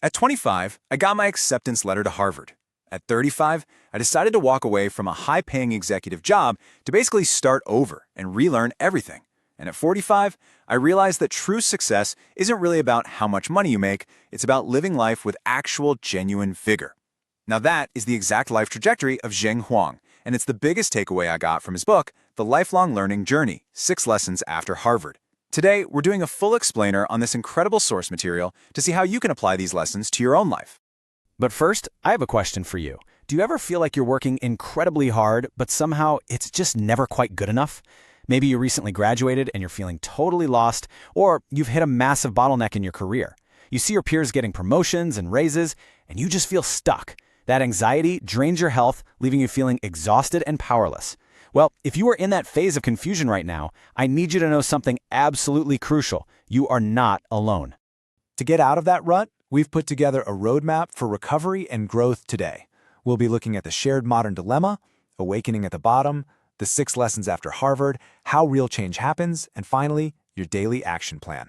At 25, I got my acceptance letter to Harvard. At 35, I decided to walk away from a high-paying executive job to basically start over and relearn everything. And at 45, I realized that true success isn't really about how much money you make, it's about living life with actual, genuine vigor. Now that is the exact life trajectory of Zhang Huang, and it's the biggest takeaway I got from his book, The Lifelong Learning Journey, 6 Lessons After Harvard. Today, we're doing a full explainer on this incredible source material to see how you can apply these lessons to your own life. But first, I have a question for you. Do you ever feel like you're working incredibly hard, but somehow it's just never quite good enough? Maybe you recently graduated and you're feeling totally lost, or you've hit a massive bottleneck in your career. You see your peers getting promotions and raises, and you just feel stuck. That anxiety drains your health, leaving you feeling exhausted and powerless. Well, if you are in that phase of confusion right now, I need you to know something absolutely crucial. You are not alone. To get out of that rut, we've put together a roadmap for recovery and growth today. We'll be looking at the shared modern dilemma, awakening at the bottom, the 6 lessons after Harvard, how real change happens, and finally, your daily action plan.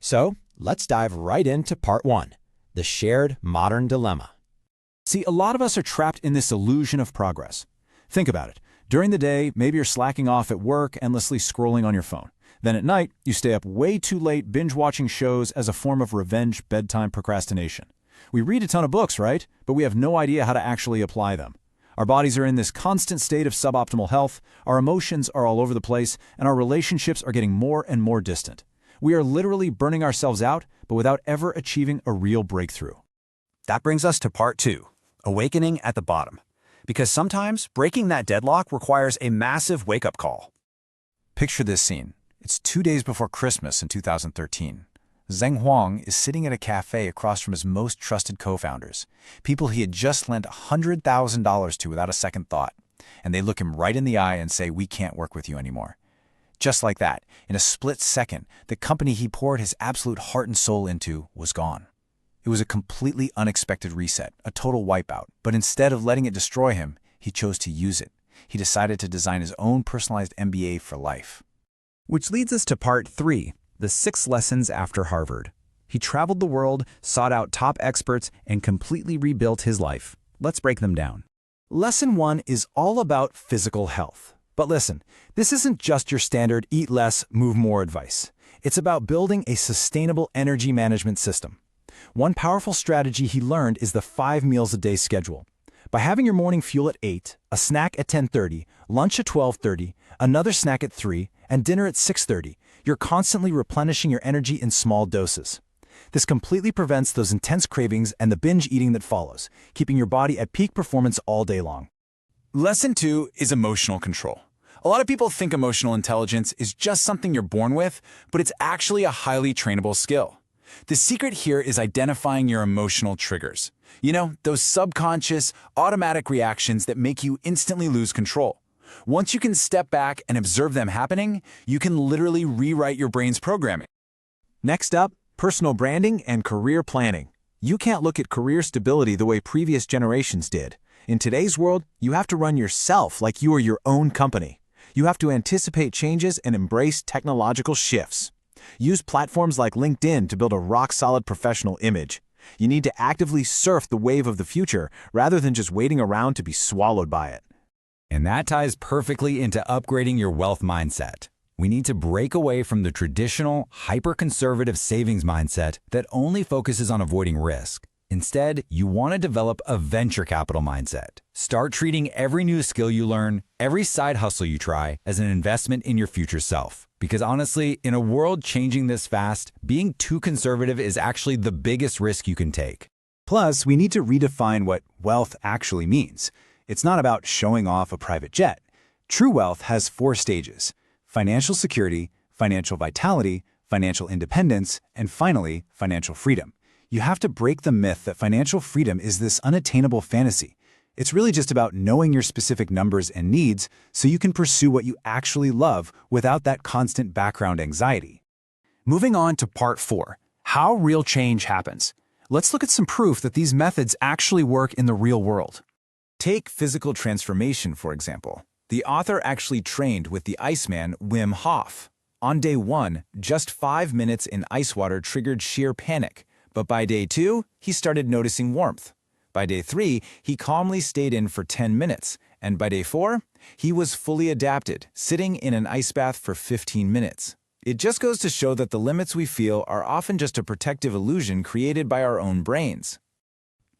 So, let's dive right into part 1, the shared modern dilemma. See, a lot of us are trapped in this illusion of progress. Think about it. During the day, maybe you're slacking off at work, endlessly scrolling on your phone. Then at night, you stay up way too late binge-watching shows as a form of revenge bedtime procrastination. We read a ton of books, right? But we have no idea how to actually apply them. Our bodies are in this constant state of suboptimal health, our emotions are all over the place, and our relationships are getting more and more distant. We are literally burning ourselves out, but without ever achieving a real breakthrough. That brings us to part 2, awakening at the bottom. Because sometimes breaking that deadlock requires a massive wake-up call. Picture this scene. It's 2 days before Christmas in 2013. Zhang Huang is sitting at a cafe across from his most trusted co-founders, people he had just lent $100,000 to without a second thought. And they look him right in the eye and say, "We can't work with you anymore." Just like that, in a split second, the company he poured his absolute heart and soul into was gone. It was a completely unexpected reset, a total wipeout. But instead of letting it destroy him, he chose to use it. He decided to design his own personalized MBA for life. Which leads us to part 3, the 6 lessons after Harvard. He traveled the world, sought out top experts, and completely rebuilt his life. Let's break them down. Lesson 1 is all about physical health. But listen, this isn't just your standard eat less, move more advice. It's about building a sustainable energy management system. One powerful strategy he learned is the 5 meals a day schedule. By having your morning fuel at 8, a snack at 10:30, lunch at 12:30, another snack at 3, and dinner at 6:30, you're constantly replenishing your energy in small doses. This completely prevents those intense cravings and the binge eating that follows, keeping your body at peak performance all day long. Lesson 2 is emotional control. A lot of people think emotional intelligence is just something you're born with, but it's actually a highly trainable skill. The secret here is identifying your emotional triggers. You know, those subconscious, automatic reactions that make you instantly lose control. Once you can step back and observe them happening, you can literally rewrite your brain's programming. Next up, personal branding and career planning. You can't look at career stability the way previous generations did. In today's world, you have to run yourself like you are your own company. You have to anticipate changes and embrace technological shifts. Use platforms like LinkedIn to build a rock-solid professional image. You need to actively surf the wave of the future rather than just waiting around to be swallowed by it. And that ties perfectly into upgrading your wealth mindset. We need to break away from the traditional, hyper-conservative savings mindset that only focuses on avoiding risk. Instead, you want to develop a venture capital mindset. Start treating every new skill you learn, every side hustle you try, as an investment in your future self. Because honestly, in a world changing this fast, being too conservative is actually the biggest risk you can take. Plus, we need to redefine what wealth actually means. It's not about showing off a private jet. True wealth has 4 stages: financial security, financial vitality, financial independence, and finally, financial freedom. You have to break the myth that financial freedom is this unattainable fantasy. It's really just about knowing your specific numbers and needs so you can pursue what you actually love without that constant background anxiety. Moving on to part 4, how real change happens. Let's look at some proof that these methods actually work in the real world. Take physical transformation, for example. The author actually trained with the Iceman Wim Hof. On day 1, just 5 minutes in ice water triggered sheer panic. But by day 2, he started noticing warmth. By day 3, he calmly stayed in for 10 minutes. And by day 4, he was fully adapted, sitting in an ice bath for 15 minutes. It just goes to show that the limits we feel are often just a protective illusion created by our own brains.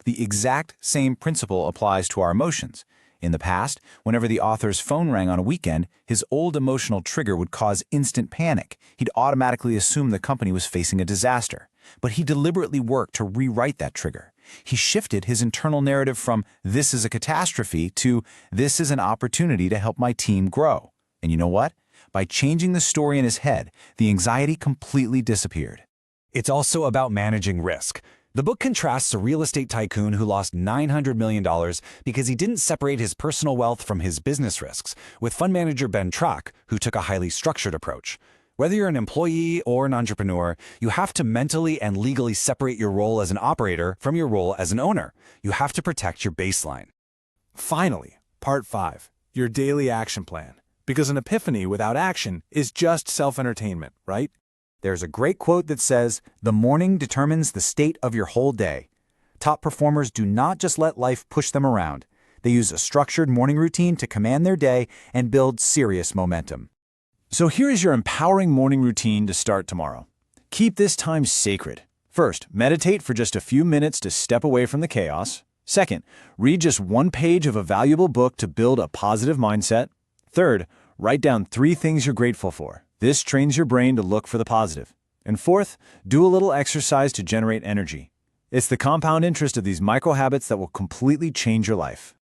The exact same principle applies to our emotions. In the past, whenever the author's phone rang on a weekend, his old emotional trigger would cause instant panic. He'd automatically assume the company was facing a disaster. But he deliberately worked to rewrite that trigger. He shifted his internal narrative from "this is a catastrophe" to "this is an opportunity to help my team grow." And you know what? By changing the story in his head, the anxiety completely disappeared. It's also about managing risk. The book contrasts a real estate tycoon who lost $900 million because he didn't separate his personal wealth from his business risks, with fund manager Ben Truck, who took a highly structured approach. Whether you're an employee or an entrepreneur, you have to mentally and legally separate your role as an operator from your role as an owner. You have to protect your baseline. Finally, Part 5, your daily action plan. Because an epiphany without action is just self-entertainment, right? There's a great quote that says, "The morning determines the state of your whole day." Top performers do not just let life push them around. They use a structured morning routine to command their day and build serious momentum. So here is your empowering morning routine to start tomorrow. Keep this time sacred. First, meditate for just a few minutes to step away from the chaos. Second, read just one page of a valuable book to build a positive mindset. Third, write down 3 things you're grateful for. This trains your brain to look for the positive. And fourth, do a little exercise to generate energy. It's the compound interest of these micro habits that will completely change your life.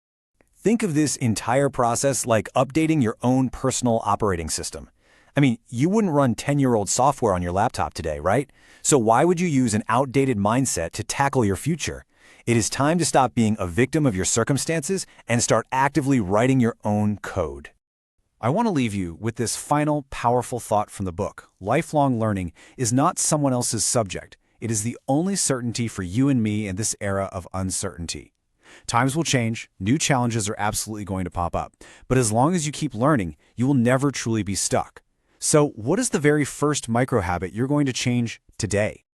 Think of this entire process like updating your own personal operating system. I mean, you wouldn't run 10-year-old software on your laptop today, right? So why would you use an outdated mindset to tackle your future? It is time to stop being a victim of your circumstances and start actively writing your own code. I want to leave you with this final, powerful thought from the book. Lifelong learning is not someone else's subject. It is the only certainty for you and me in this era of uncertainty. Times will change, new challenges are absolutely going to pop up. But as long as you keep learning, you will never truly be stuck. So what is the very first micro habit you're going to change today?